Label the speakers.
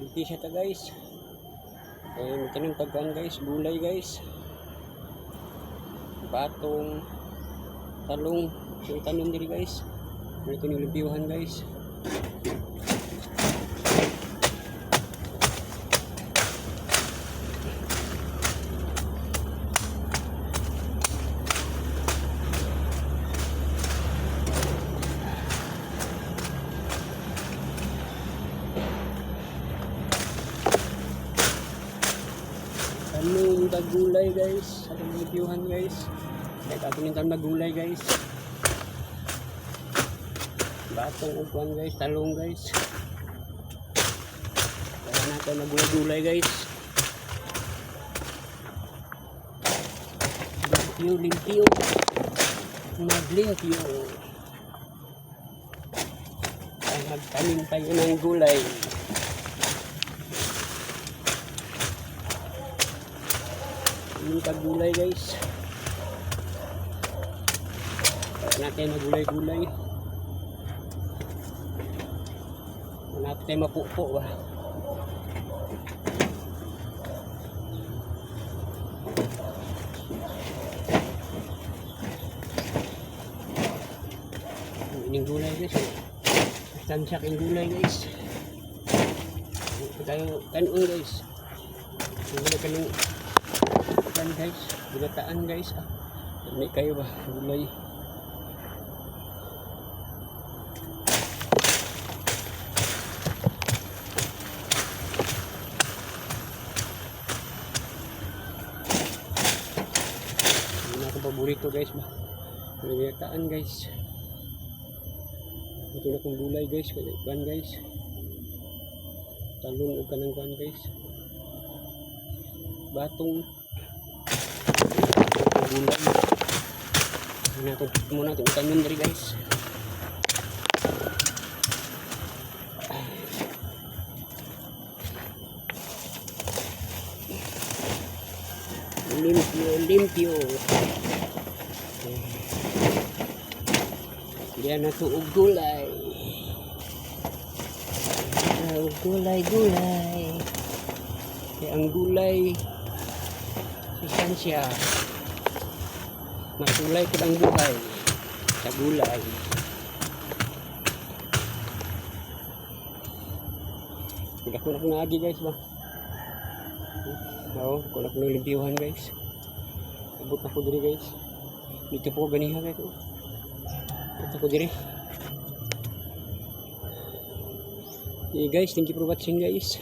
Speaker 1: Umpisa ta guys. May tanim pagkaan guys, gulay guys. Batong, talong, yung tanim diri guys. May tinilipiuhan guys. Tanong gulay guys, sa tinilipiuhan guys. May katunintan na gulay guys. Batong upuan guys, talong guys. Kaya natin na gulay guys. Limpyo. Maglimpyo. Ay magtanim tayo ng gulay. Tanim ka gulay guys. Natin na gulay-gulay. Natin mapupo ba. Ining gulay guys. Tansak yung gulay guys. Tayo kanon guys. Gulay kanong kan guys. Gulataan guys. Hindi kayo ba gulay. Paborito guys ba. Gulataan guys. Ito na kong gulay guys. Kuan guys. Talong o kanang kuan guys. Batong gulay. Natin muna natin tanim diri guys. Limpyo. Diyan na ito gulay. Gulay. Kaya ang gulay sustansya. Masulay ko ang buhay sa gulay. Kunak na agi guys ba. Oo, kunak na limpyuhan guys. Abot ako diri guys. Dito po ganiha guys. Ito ko diri. Okay guys, thank you for watching guys.